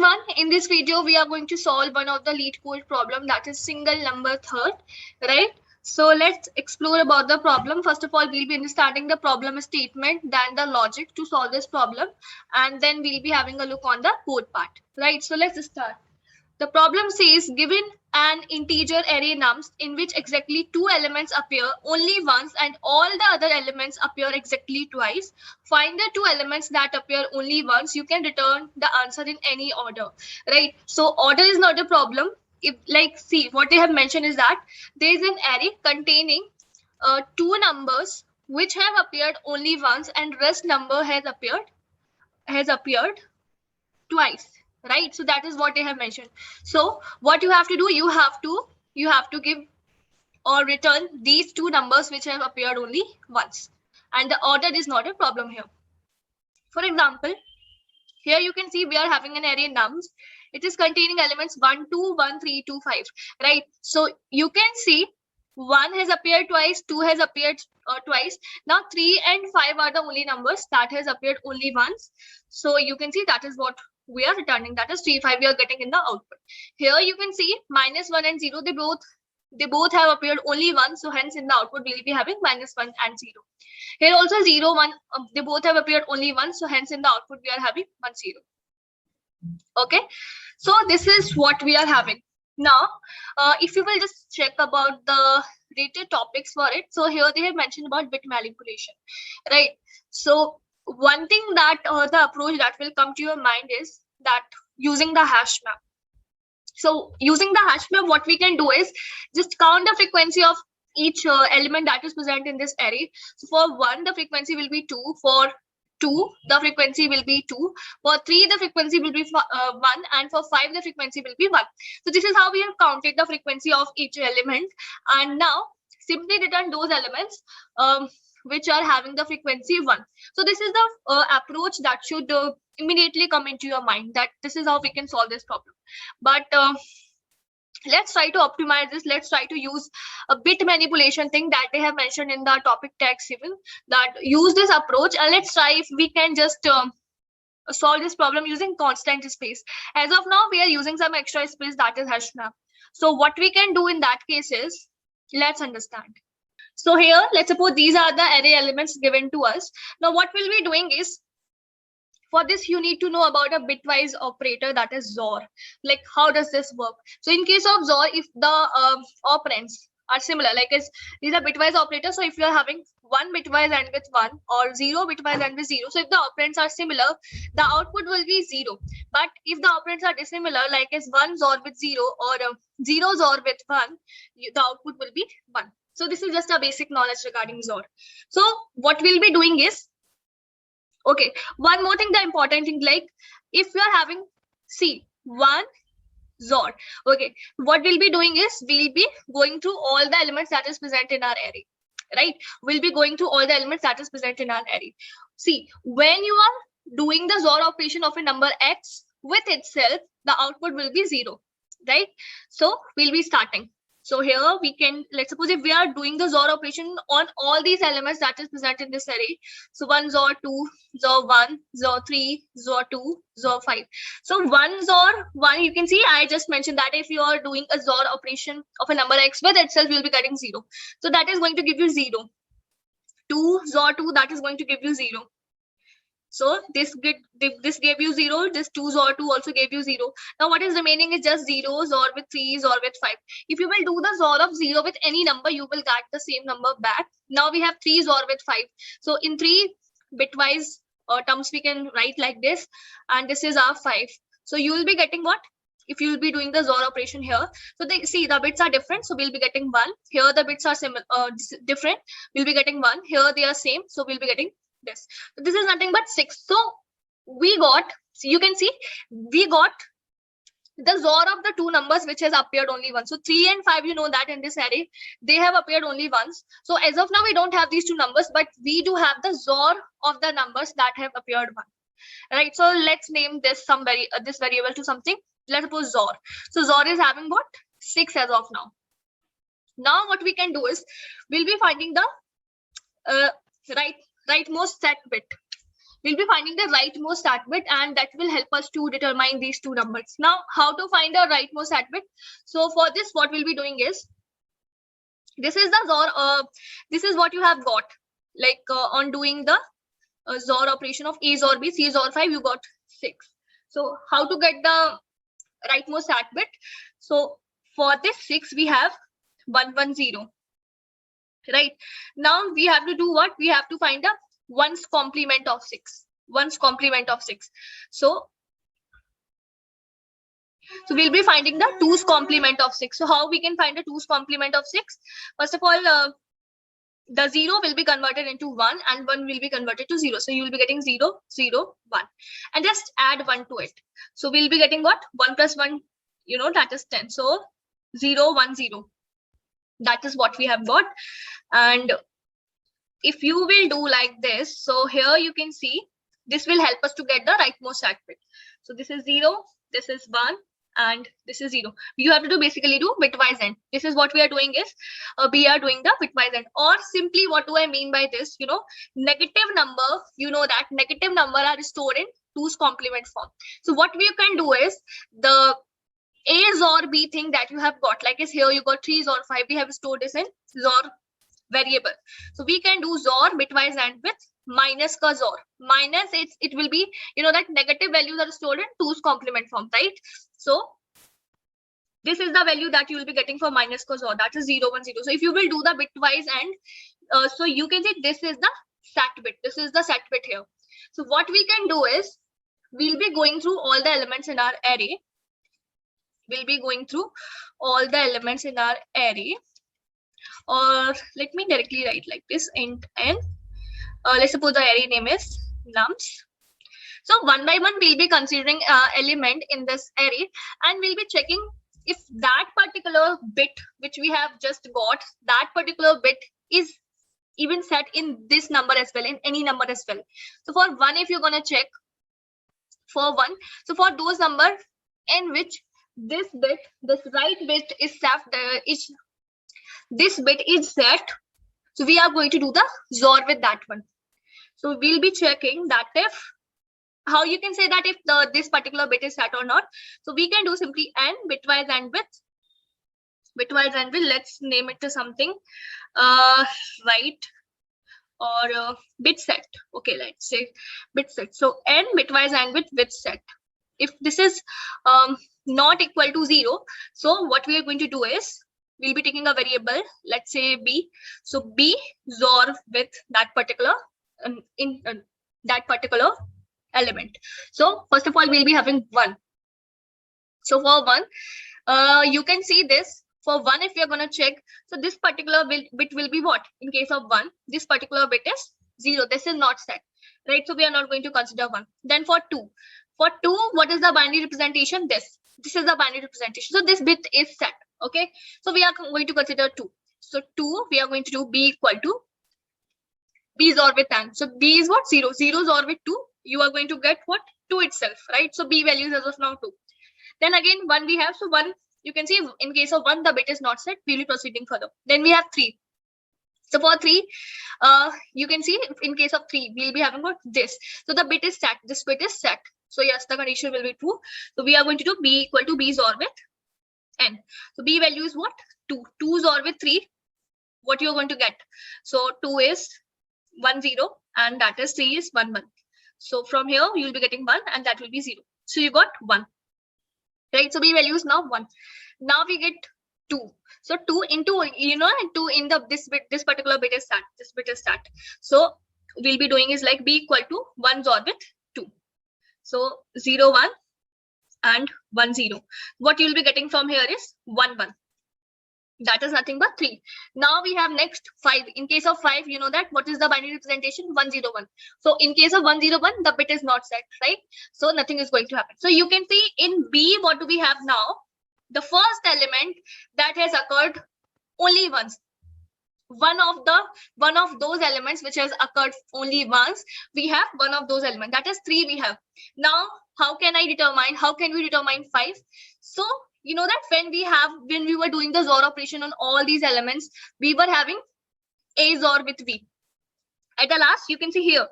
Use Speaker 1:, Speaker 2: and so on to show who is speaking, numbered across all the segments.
Speaker 1: everyone, in this video we are going to solve one of the LeetCode problem, that is single number third, right? So let's explore about the problem. First of all, we'll be understanding the problem statement, then the logic to solve this problem, and then we'll be having a look on the code part, right? So let's start. The problem says, given an integer array nums in which exactly two elements appear only once and all the other elements appear exactly twice, find the two elements that appear only once. You can return the answer in any order, right? So order is not a problem. If, like, see, what they have mentioned is that there is an array containing two numbers which have appeared only once and rest number has appeared twice, right? So that is what they have mentioned. So what you have to do, you have to give or return these two numbers which have appeared only once, and the order is not a problem here. For example, here you can see we are having an array nums. It is containing elements 1 2 1 3 2 5, right? So you can see 1 has appeared twice, 2 has appeared twice. Now 3 and 5 are the only numbers that has appeared only once. So you can see that is what we are returning, that is 3 5 we are getting in the output. Here you can see -1 and 0, they both have appeared only once, so hence in the output we will be having -1 and 0. Here also 0 1, they both have appeared only once, so hence in the output we are having 1 0. Okay, so this is what we are having. Now if you will just check about the related topics for it, so here they have mentioned about bit manipulation, right? So one thing that the approach that will come to your mind is that using the hash map. So using the hash map, what we can do is just count the frequency of each element that is present in this array. So for 1 the frequency will be 2, for 2 the frequency will be 2, for 3 the frequency will be 1, and for 5 the frequency will be 1. So this is how we have counted the frequency of each element, and now simply return those elements which are having the frequency 1. So this is the approach that should immediately come into your mind, that this is how we can solve this problem. But let's try to optimize this. Let's try to use a bit manipulation thing that they have mentioned in the topic text, even that use this approach, and let's try if we can just solve this problem using constant space. As of now we are using some extra space, that is hash map. So what we can do in that case is, let's understand. So here, let's suppose these are the array elements given to us. Now what we'll be doing is, for this you need to know about a bitwise operator, that is XOR. Like, how does this work? So in case of XOR, if the operands are similar, like these are bitwise operators, so if you are having 1 bitwise and with 1 or 0 bitwise and with 0, so if the operands are similar, the output will be 0. But if the operands are dissimilar, like as 1 XOR with 0 or 0 XOR with 1, the output will be 1. So this is just a basic knowledge regarding XOR. So what we'll be doing is, okay, one more thing, the important thing, like if you are having 1 XOR, okay, what we'll be doing is we'll be going through all the elements that is present in our array, right? We'll be going through all the elements that is present in our array. See, when you are doing the XOR operation of a number x with itself, the output will be 0, right? So we'll be starting. So here we can, let's suppose if we are doing the XOR operation on all these elements that is present in this array. So 1 XOR 2, XOR 1, XOR 3, XOR 2, XOR 5. So 1 XOR 1, you can see I just mentioned that if you are doing a XOR operation of a number x with itself, you'll be getting 0. So that is going to give you 0. 2 XOR 2, that is going to give you 0. So this gave you 0, this 2 XOR 2 also gave you 0. Now what is remaining is just 0 XOR with 3 XOR with 5. If you will do the XOR of 0 with any number, you will get the same number back. Now we have 3 XOR with 5. So in 3 bitwise terms we can write like this, and this is our 5. So you will be getting what? If you will be doing the XOR operation here, so they see the bits are different, so we'll be getting 1. Here the bits are similar, different, we'll be getting 1. Here they are same, so we'll be getting this. So this is nothing but 6. So we got, so you can see we got the XOR of the two numbers which has appeared only once. So 3 and 5, you know that in this array they have appeared only once. So as of now we don't have these two numbers, but we do have the XOR of the numbers that have appeared once, right? So let's name this this variable to something. Let's suppose XOR. So XOR is having what? 6 as of now. Now what we can do is, we'll be finding the rightmost set bit. we'll be finding the rightmost sat bit, and that will help us to determine these two numbers. Now, how to find the rightmost sat bit? So for this, what we'll be doing is, this is the XOR, this is what you have got, like on doing the XOR operation of A XOR B, C XOR 5, you got 6. So how to get the rightmost sat bit? So for this 6, we have 110. Right now, we have to do what? We have to find the ones complement of 6. Ones complement of 6. So we'll be finding the 2's complement of 6. So how we can find the 2's complement of 6? First of all, the 0 will be converted into 1 and 1 will be converted to 0. So you will be getting 0, 0, 1. And just add 1 to it. So we'll be getting what? 1 plus 1, you know, that is 10. So 0, 1, 0. That is what we have got. And if you will do like this, so here you can see, this will help us to get the rightmost sat bit. So this is 0, this is 1, and this is 0. You have to do basically do bitwise AND. This is what we are doing is, we are doing the bitwise AND. Or simply, what do I mean by this? You know, negative number, you know that negative number are stored in 2's complement form. So what we can do is, the A XOR B thing that you have got, like is here you got 3 XOR 5, we have stored this in XOR variable. So we can do XOR bitwise AND with minus ka XOR. Minus, it will be, you know, that negative values are stored in 2's complement form, right? So this is the value that you will be getting for minus ka XOR, that is 0, 1, 0. So if you will do the bitwise AND, so you can say this is the sat bit. This is the sat bit here. So what we can do is, we'll be going through all the elements in our array. We'll be going through all the elements in our array. Or let me directly write like this, int n. Let's suppose the array name is nums. So one by one, we'll be considering element in this array, and we'll be checking if that particular bit which we have just got, that particular bit is even set in this number as well, in any number as well. So for 1, if you're gonna check for 1, so for those numbers in which this bit, this right bit is set, this bit is set, so we are going to do the XOR with that one. So we'll be checking that if, how you can say that if this particular bit is set or not. So we can do simply n bitwise AND with, let's name it to something, right, or bit set. Okay, let's say bit set. So n bitwise AND with set. If this is not equal to 0, so what we are going to do is, we'll be taking a variable, let's say b. So b XOR with that particular that particular element. So first of all, we'll be having 1. So for 1, you can see this. For 1, if you're gonna check, so this particular bit will be what? In case of 1, this particular bit is 0. This is not set, right? So we are not going to consider 1. Then for 2, what is the binary representation? This is the binary representation. So this bit is set. Okay, so we are going to consider 2. So 2, we are going to do b equal to b XOR with n. So b is what? 0. 0 XOR with 2. You are going to get what? 2 itself, right? So b values as of now 2. Then again 1 we have. So 1, you can see in case of 1, the bit is not set. We'll be proceeding further. Then we have 3. So for 3, you can see in case of 3, we'll be having what? This. So the bit is set. This bit is set. So yes, the condition will be true. So we are going to do b equal to b XOR with n. So b value is what? 2. 2 XOR with 3. What you're going to get? So 2 is 1, 0, and that is 3 is 1, 1. So from here you'll be getting 1, and that will be 0. So you got 1, right? So b value is now 1. Now we get 2. So 2 into, you know, 2 in the this particular bit is set. This bit is set. So we'll be doing is like b equal to 1 XOR with 2. So 0, 1 and 1, 0. What you'll be getting from here is 1, 1. That is nothing but 3. Now we have next 5. In case of 5, you know that what is the binary representation? 1, 0, 1. So in case of 1, 0, 1, the bit is not set, right? So nothing is going to happen. So you can see in B, what do we have now? The first element that has occurred only once. One of those elements which has occurred only once, we have one of those elements. That is 3 we have. Now, how can we determine 5? So you know that when we were doing the XOR operation on all these elements, we were having A XOR with V. At the last, you can see here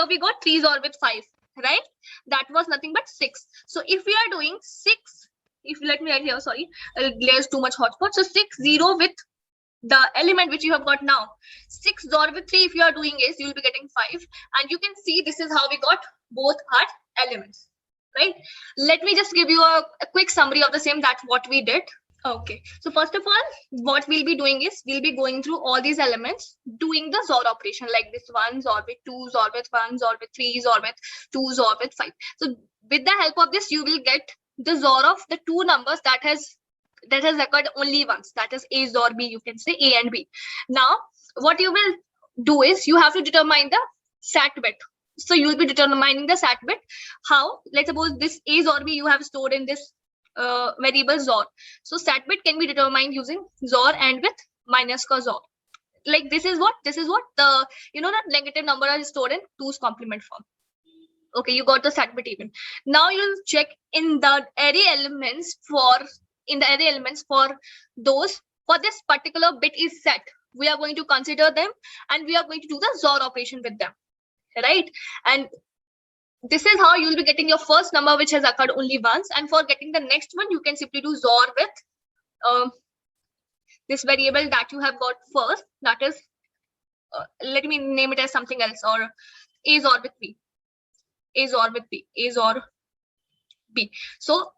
Speaker 1: we got 3 XOR with 5, right? That was nothing but 6. So if we are doing 6, if let me write here, sorry, there's too much hotspot. So 6 0 with the element which you have got now. 6 XOR with 3, if you are doing is, you will be getting 5. And you can see this is how we got both our elements, right? Let me just give you a quick summary of the same, that's what we did. Okay, so first of all, what we'll be doing is we'll be going through all these elements, doing the XOR operation like this: 1 XOR with 2, XOR with 1, XOR with 3, XOR with 2, XOR with 5. So with the help of this, you will get the XOR of the two numbers that has occurred only once, that is A XOR B, you can say A and B. Now what you will do is you have to determine the SAT bit. So you will be determining the SAT bit. How? Let's suppose this A XOR B you have stored in this variable XOR. So SAT bit can be determined using XOR and with minus ka XOR. Like this is what the, you know, that negative number is stored in 2's complement form. Okay, you got the SAT bit even. Now you'll check in the array elements for those, for this particular bit is set. We are going to consider them and we are going to do the XOR operation with them, right? And this is how you will be getting your first number which has occurred only once. And for getting the next one, you can simply do XOR with this variable that you have got first. That is, let me name it as something else, or A XOR with B. A XOR with B. A XOR B. So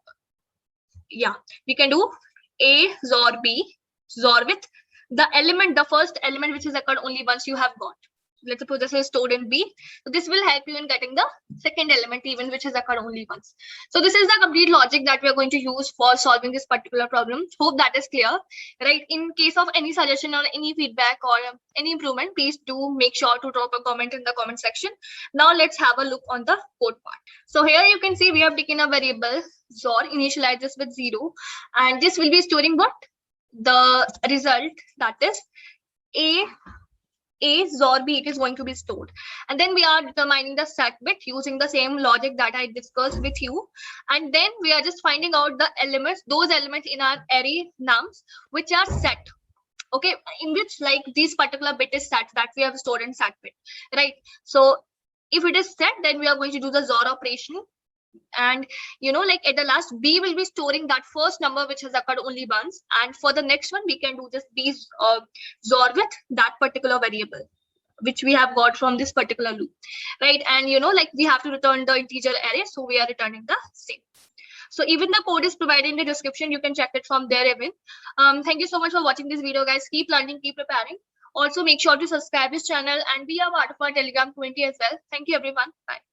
Speaker 1: yeah, we can do A XOR B, XOR with the element, the first element which has occurred only once you have got. Let's suppose this is stored in B. So this will help you in getting the second element even which has occurred only once. So this is the complete logic that we are going to use for solving this particular problem. Hope that is clear, right? In case of any suggestion or any feedback or any improvement, please do make sure to drop a comment in the comment section. Now let's have a look on the code part. So here you can see we have taken a variable XOR, initialize this with 0, and this will be storing what? The result, that is A XOR B, it is going to be stored. And then we are determining the SAT bit using the same logic that I discussed with you. And then we are just finding out the elements, those elements in our array nums which are set. Okay, in which like this particular bit is set, that we have stored in SAT bit, right? So if it is set, then we are going to do the XOR operation. And you know, like at the last, B will be storing that first number which has occurred only once, and for the next one we can do this B's XOR with that particular variable which we have got from this particular loop, right? And you know, like we have to return the integer array, so we are returning the same. So even the code is provided in the description, you can check it from there even. Thank you so much for watching this video, guys. Keep learning, keep preparing. Also make sure to subscribe this channel and be a part of our Telegram community as well. Thank you everyone. Bye.